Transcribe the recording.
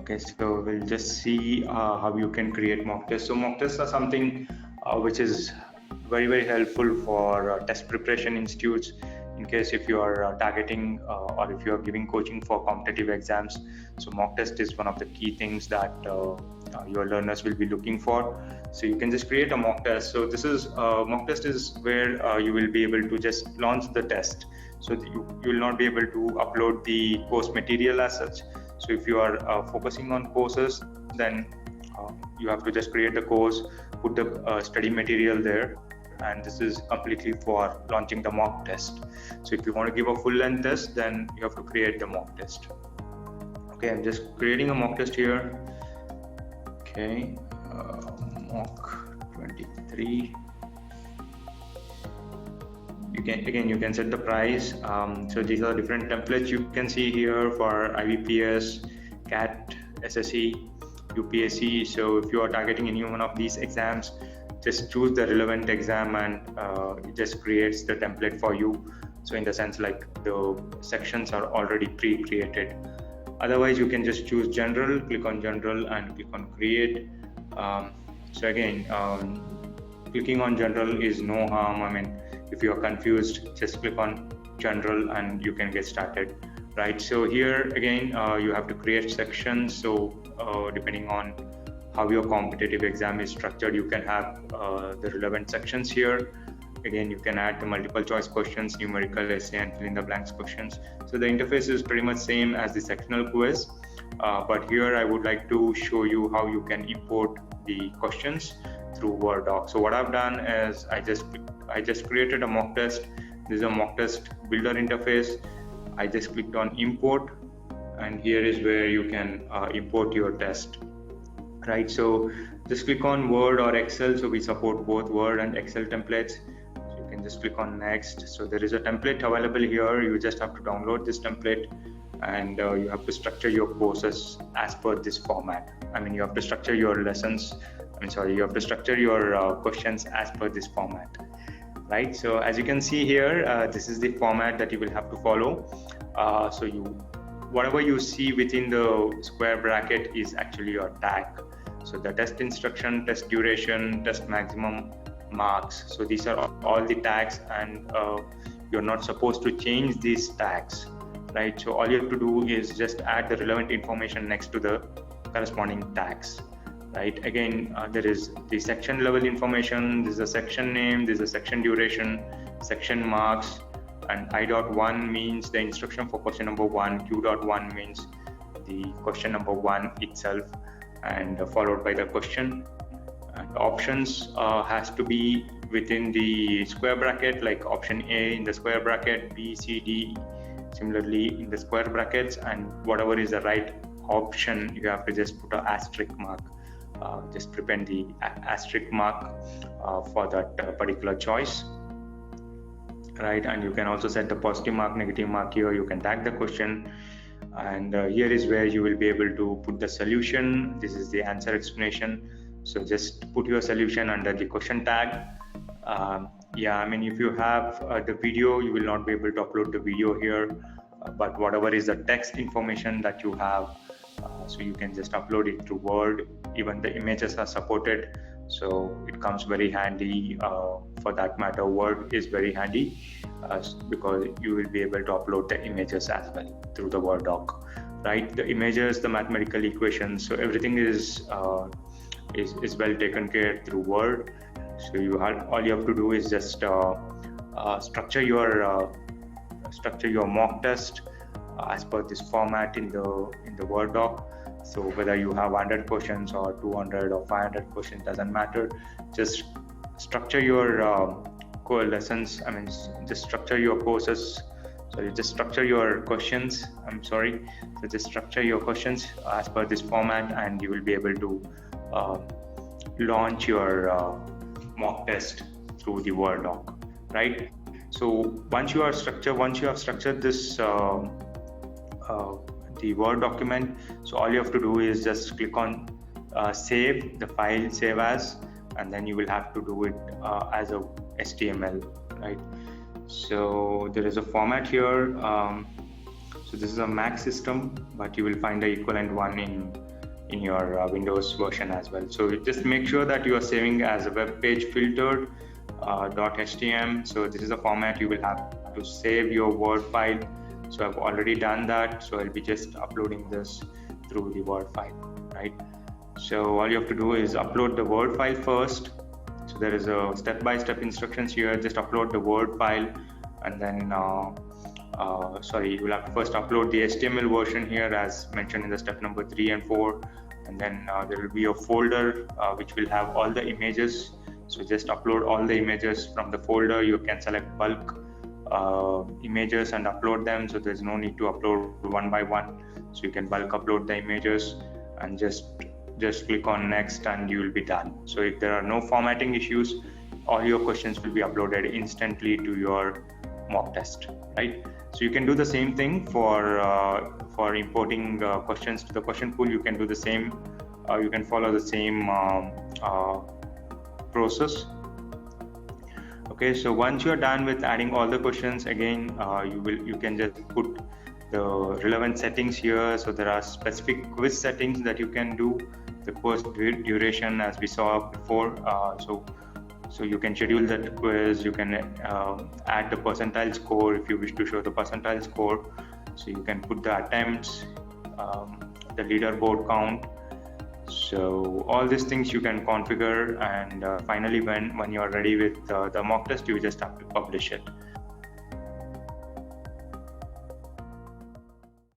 Okay, so we'll just see how you can create mock tests. So mock tests are something which is very helpful for test preparation institutes in case if you are targeting or if you are giving coaching for competitive exams. So mock test is one of the key things that your learners will be looking for. So you can just create a mock test. So this is mock test is where you will be able to just launch the test. So you will not be able to upload the course material as such. So if you are focusing on courses, then you have to just create the course, put the study material there, and this is completely for launching the mock test. So if you want to give a full length test, then you have to create the mock test. Okay, I'm just creating a mock test here. Okay, mock 23. You can set the price. So these are different templates you can see here for IBPS, CAT, SSE, UPSC. So if you are targeting any one of these exams, just choose the relevant exam and it just creates the template for you. So in the sense like the sections are already pre-created. Otherwise you can just choose general, click on general and click on create. So again, clicking on general is no harm. I mean, if you are confused, just click on general and you can get started, right? So here again, you have to create sections. So depending on how your competitive exam is structured, you can have the relevant sections here. Again, you can add the multiple choice questions, numerical, essay, and fill in the blanks questions. So the interface is pretty much same as the sectional quiz, but here I would like to show you how you can import the questions through Word doc. So what I've done is I just created a mock test. This is a mock test builder interface. I just clicked on import, and here is where you can import your test, right? So just click on Word or Excel. So we support both Word and Excel templates. So you can just click on next. So there is a template available here. You just have to download this template, and you have to structure your courses as per this format. I mean, you have to structure your lessons. You have to structure your questions as per this format, right? So as you can see here, this is the format that you will have to follow. So whatever you see within the square bracket is actually your tag. So the test instruction, test duration, test maximum marks. So these are all the tags, and you're not supposed to change these tags, right? So all you have to do is just add the relevant information next to the corresponding tags, right? Again, there is the section level information, this is a section name, this is a section duration, section marks, and I.1 means the instruction for question number 1, Q.1 means the question number 1 itself, and followed by the question. And options has to be within the square bracket, like option A in the square bracket, B, C, D similarly in the square brackets, and whatever is the right option, you have to just put an asterisk mark. Just prepend the asterisk mark for that particular choice, right? And you can also set the positive mark, negative mark here. You can tag the question, and here is where you will be able to put the solution. This is the answer explanation. So just put your solution under the question tag. Yeah, I mean, if you have the video, you will not be able to upload the video here, but whatever is the text information that you have, so you can just upload it to Word. Even the images are supported, so it comes very handy. For that matter, Word is very handy because you will be able to upload the images as well through the Word doc, right? The images, the mathematical equations, so everything is well taken care through Word. So all you have to do is just structure your mock test as per this format in the Word doc. So whether you have 100 questions or 200 or 500 questions, doesn't matter. Just structure your core lessons. I mean, just structure your courses. So just structure your questions. So just structure your questions as per this format, and you will be able to launch your mock test through the Word doc, right? So once you have structured this the Word document, so all you have to do is just click on save the file, save as, and then you will have to do it as a HTML, right? So there is a format here. So this is a Mac system, but you will find the equivalent one in in your Windows version as well. So just make sure that you are saving as a web page filtered .htm. So this is the format you will have to save your Word file. So I've already done that, so I'll be just uploading this through the Word file, right? So all you have to do is upload the Word file first. So there is a step-by-step instructions here. Just upload the Word file, and then you will have to first upload the HTML version here as mentioned in the step number 3 and 4, and then there will be a folder which will have all the images. So just upload all the images from the folder. You can select bulk images and upload them, so there's no need to upload one by one. So you can bulk upload the images and just click on next and you will be done. So if there are no formatting issues, all your questions will be uploaded instantly to your mock test, right? So you can do the same thing for importing questions to the question pool. You can do the same. You can follow the same process. Okay, so once you're done with adding all the questions, again you can just put the relevant settings here. So there are specific quiz settings that you can do. The course duration, as we saw before, so you can schedule that quiz. You can add the percentile score if you wish to show the percentile score. So you can put the attempts, the leaderboard count. So all these things you can configure, and finally when you are ready with the mock test, you just have to publish it.